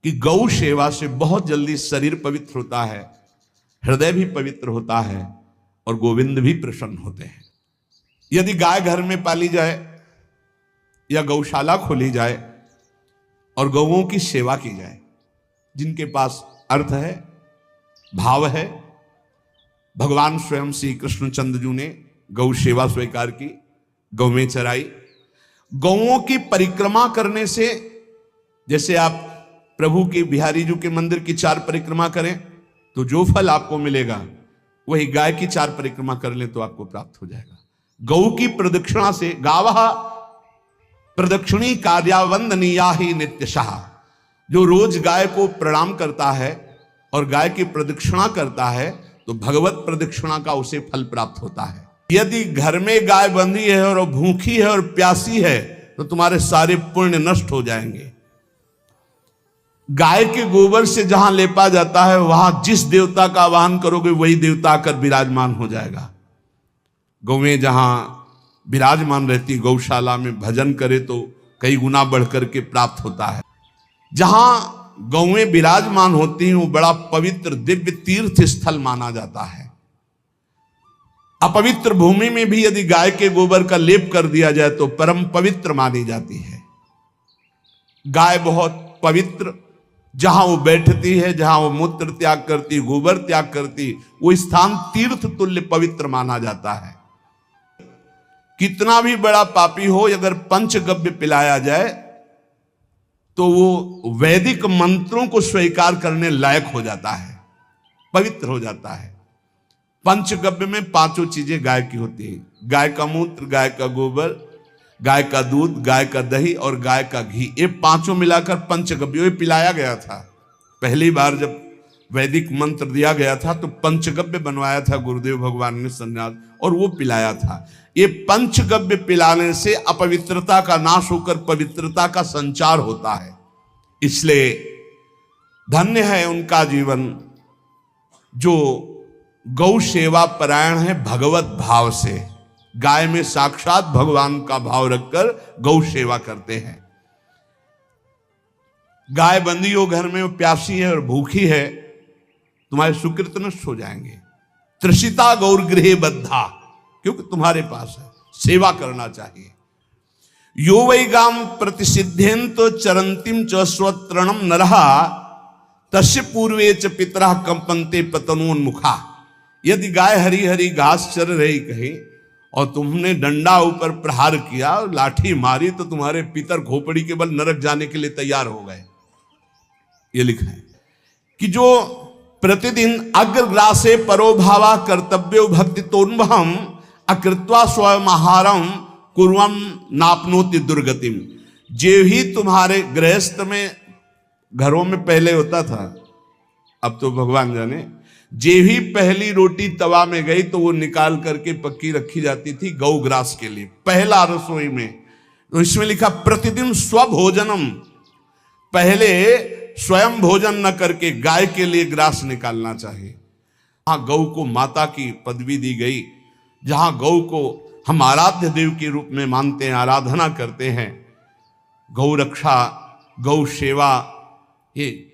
कि गौ सेवा से बहुत जल्दी शरीर पवित्र होता है, हृदय भी पवित्र होता है और गोविंद भी प्रसन्न होते हैं। यदि गाय घर में पाली जाए या गौशाला खोली जाए और गौओं की सेवा की जाए, जिनके पास अर्थ है, भाव है। भगवान स्वयं श्री कृष्णचंद्र जी ने गौ सेवा स्वीकार की, गौ में चराई। गौओं की परिक्रमा करने से, जैसे आप प्रभु के बिहारी जी के मंदिर की 4 परिक्रमा करें तो जो फल आपको मिलेगा, वही गाय की 4 परिक्रमा कर ले तो आपको प्राप्त हो जाएगा। गौ की प्रदक्षिणा से, गावः प्रदक्षिणी कार्यावंदनीया ही नित्यशः, जो रोज गाय को प्रणाम करता है और गाय की प्रदक्षिणा करता है तो भगवत प्रदक्षिणा का उसे फल प्राप्त होता है। यदि घर में गाय बंधी है और भूखी है और प्यासी है तो तुम्हारे सारे पुण्य नष्ट हो जाएंगे। गाय के गोबर से जहां लेपा जाता है, वहां जिस देवता का आवाहन करोगे वही देवता आकर विराजमान हो जाएगा। गौएं जहां विराजमान रहती, गौशाला में भजन करे तो कई गुना बढ़कर के प्राप्त होता है। जहां गौएं विराजमान होती हैं वो बड़ा पवित्र दिव्य तीर्थ स्थल माना जाता है। अपवित्र भूमि में भी यदि गाय के गोबर का लेप कर दिया जाए तो परम पवित्र मानी जाती है। गाय बहुत पवित्र, जहां वो बैठती है, जहां वो मूत्र त्याग करती, गोबर त्याग करती, वो स्थान तीर्थ तुल्य पवित्र माना जाता है। कितना भी बड़ा पापी हो, अगर पंचगव्य पिलाया जाए तो वो वैदिक मंत्रों को स्वीकार करने लायक हो जाता है, पवित्र हो जाता है। पंचगव्य में 5 चीजें गाय की होती है: गाय का मूत्र, गाय का गोबर, गाय का दूध, गाय का दही और गाय का घी। ये 5 मिलाकर पंचगव्य पिलाया गया था। पहली बार जब वैदिक मंत्र दिया गया था तो पंचगव्य बनवाया था गुरुदेव भगवान ने सन्यास, और वो पिलाया था। ये पंचगव्य पिलाने से अपवित्रता का नाश होकर पवित्रता का संचार होता है। इसलिए धन्य है उनका जीवन जो गौ सेवा परायण है भगवत भाव से। गाय में साक्षात भगवान का भाव रखकर गौ सेवा करते हैं। गाय बंदी हो घर में, वो प्यासी है और भूखी है, तुम्हारे सुकृत नष्ट हो जाएंगे। तृषिता गौर गृहे बद्धा, क्योंकि तुम्हारे पास है, सेवा करना चाहिए। यो वै गाम प्रतिसिद्धेन्तो चरंतिम च स्वतरणम नरहा तस्य पूर्वे च पितरः कंपन्ते पतनोन्मुखा। यदि गाय हरी हरी घास चर रही कहीं और तुमने डंडा ऊपर प्रहार किया, लाठी मारी, तो तुम्हारे पितर खोपड़ी के बल नरक जाने के लिए तैयार हो गए। ये लिखा है कि जो प्रतिदिन अग्रग्रासे परोभावा कर्तव्यो भक्ति तोन्वहम अकृत्वा स्वयं आहारम कुर्वम नापनोति दुर्गतिम। जे ही तुम्हारे गृहस्थ में, घरों में पहले होता था, अब तो भगवान जाने, जे ही पहली रोटी तवा में गई तो वो निकाल करके पक्की रखी जाती थी गौग्रास के लिए, पहला रसोई में। तो इसमें लिखा प्रतिदिन स्वभोजनम, पहले स्वयं भोजन न करके गाय के लिए ग्रास निकालना चाहिए। जहां गौ को माता की पदवी दी गई, जहां गौ को हम आराध्य देव के रूप में मानते हैं, आराधना करते हैं, गौ रक्षा, गौ सेवा, ये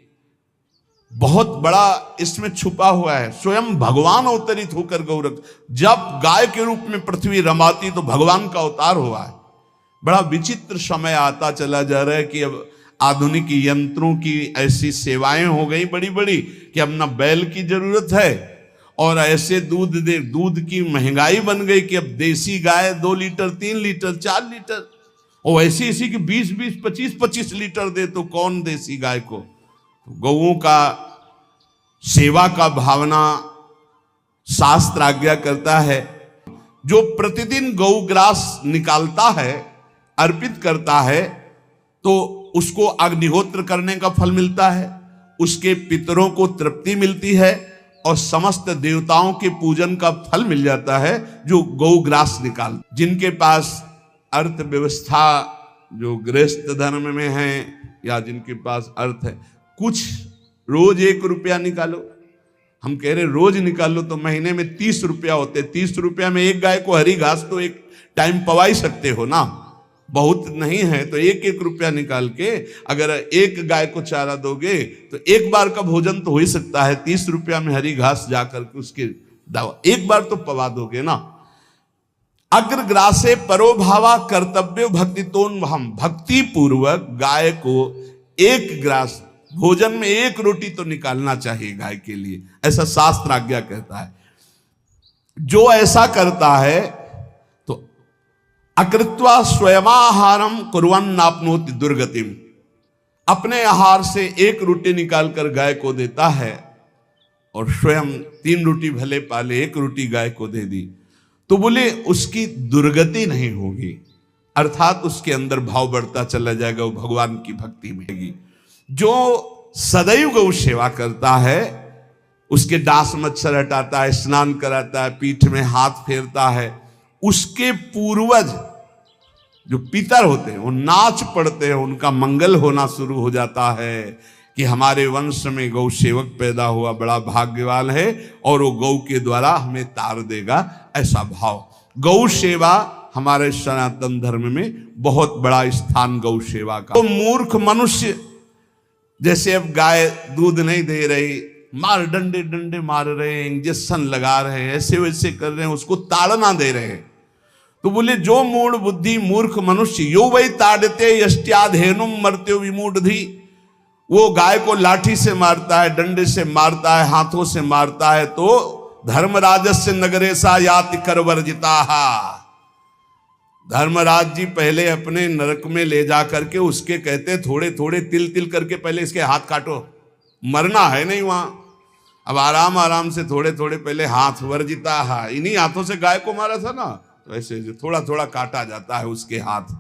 बहुत बड़ा इसमें छुपा हुआ है। स्वयं भगवान अवतरित होकर गौरव, जब गाय के रूप में पृथ्वी रमाती तो भगवान का अवतार हुआ है। बड़ा विचित्र समय आता चला जा रहा है कि अब आधुनिक यंत्रों की ऐसी सेवाएं हो गई बड़ी बड़ी कि अब ना बैल की जरूरत है, और ऐसे दूध की महंगाई बन गई कि अब देसी गाय 2 लीटर 3 लीटर 4 लीटर, और ऐसी ऐसी कि 20-20 25-25 लीटर दे तो कौन देसी गाय को। तो गौओं का सेवा का भावना शास्त्र आज्ञा करता है। जो प्रतिदिन गौग्रास निकालता है, अर्पित करता है, तो उसको अग्निहोत्र करने का फल मिलता है, उसके पितरों को तृप्ति मिलती है और समस्त देवताओं के पूजन का फल मिल जाता है जो गौग्रास निकाल। जिनके पास अर्थव्यवस्था, जो गृहस्थ धर्म में है या जिनके पास अर्थ है, कुछ रोज 1 रुपया निकालो। हम कह रहे रोज निकालो तो महीने में 30 रुपया होते। 30 रुपया में एक गाय को हरी घास तो एक टाइम पवा ही सकते हो ना। बहुत नहीं है तो 1-1 रुपया निकाल के अगर एक गाय को चारा दोगे तो एक बार का भोजन तो हो ही सकता है। 30 रुपया में हरी घास जाकर के उसके दावा एक बार तो पवा दोगे ना। अग्रग्रासे परोभावा कर्तव्य भक्तितोन, हम भक्ति पूर्वक गाय को एक ग्रास भोजन में 1 रोटी तो निकालना चाहिए गाय के लिए, ऐसा शास्त्र आज्ञा कहता है। जो ऐसा करता है तो अकृत्वा स्वयमाहारम कुर्वन् नाप्नोति दुर्गतिम, अपने आहार से 1 रोटी निकालकर गाय को देता है और स्वयं 3 रोटी भले पाले 1 रोटी गाय को दे दी तो बोले उसकी दुर्गति नहीं होगी, अर्थात उसके अंदर भाव बढ़ता चला जाएगा, वो भगवान की भक्ति में होगी। जो सदैव गौ सेवा करता है, उसके डांस मच्छर हटाता है, स्नान कराता है, पीठ में हाथ फेरता है, उसके पूर्वज जो पितर होते हैं वो नाच पड़ते हैं, उनका मंगल होना शुरू हो जाता है कि हमारे वंश में गौ सेवक पैदा हुआ, बड़ा भाग्यवान है और वो गौ के द्वारा हमें तार देगा, ऐसा भाव। गौ सेवा हमारे सनातन धर्म में बहुत बड़ा स्थान गौ सेवा का। तो मूर्ख मनुष्य जैसे अब गाय दूध नहीं दे रही, मार डंडे डंडे मार रहे हैं, इंजेक्शन लगा रहे हैं, ऐसे वैसे कर रहे हैं, उसको ताड़ना दे रहे हैं। तो बोले जो मूढ़ बुद्धि मूर्ख मनुष्य यो वही ताड़ते यष्ट्याधेनुम मर्त्यो विमूढ़धि, वो गाय को लाठी से मारता है, डंडे से मारता है, हाथों से मारता है तो धर्मराजस्य नगरेशा याति करवर्जिताहा, धर्मराज जी पहले अपने नरक में ले जा करके उसके कहते थोड़े थोड़े तिल तिल करके पहले इसके हाथ काटो, मरना है नहीं वहां, अब आराम आराम से थोड़े थोड़े पहले हाथ वर्जिताहा, इन्हीं हाथों से गाय को मारा था ना, तो ऐसे थोड़ा थोड़ा काटा जाता है उसके हाथ।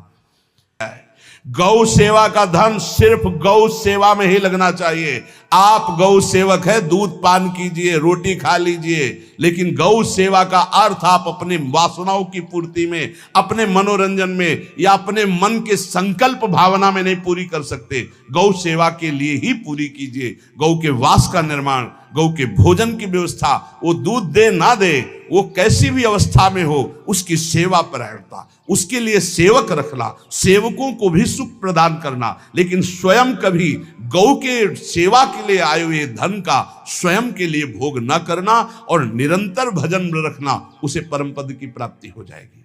गौ सेवा का धन सिर्फ गौ सेवा में ही लगना चाहिए। आप गौ सेवक है, दूध पान कीजिए, रोटी खा लीजिए, लेकिन गौ सेवा का अर्थ आप अपने वासनाओं की पूर्ति में, अपने मनोरंजन में या अपने मन के संकल्प भावना में नहीं पूरी कर सकते। गौ सेवा के लिए ही पूरी कीजिए। गौ के वास का निर्माण, गौ के भोजन की व्यवस्था, वो दूध दे ना दे, वो कैसी भी अवस्था में हो, उसकी सेवा परायणता, उसके लिए सेवक रखना, सेवकों को भी सुख प्रदान करना, लेकिन स्वयं कभी गौ के सेवा के लिए आए हुए धन का स्वयं के लिए भोग न करना और निरंतर भजन रखना, उसे परम पद की प्राप्ति हो जाएगी।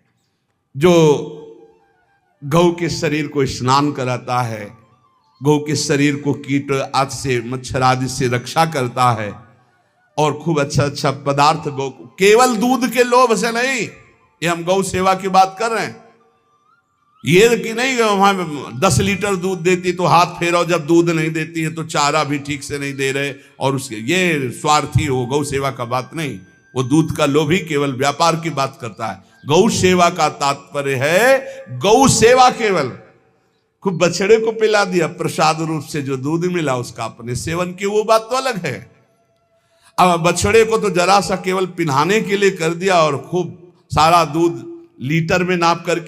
जो गौ के शरीर को स्नान कराता है, गौ के शरीर को कीट आदि से, मच्छर आदि से रक्षा करता है और खूब अच्छा अच्छा पदार्थ गौ को, केवल दूध के लोभ से नहीं, ये हम गौ सेवा की बात कर रहे हैं, ये कि नहीं वहां 10 लीटर दूध देती तो हाथ फेरो, जब दूध नहीं देती है तो चारा भी ठीक से नहीं दे रहे और उसके ये स्वार्थी हो, गौ सेवा का बात नहीं, वो दूध का लोभी केवल व्यापार की बात करता है। गौ सेवा का तात्पर्य है गौ सेवा केवल, खूब बछड़े को पिला दिया प्रसाद रूप से, जो दूध मिला उसका अपने सेवन की, वो बात तो अलग है। अब बछड़े को तो जरा सा केवल पिन्हाने के लिए कर दिया और खूब सारा दूध लीटर में नाप करके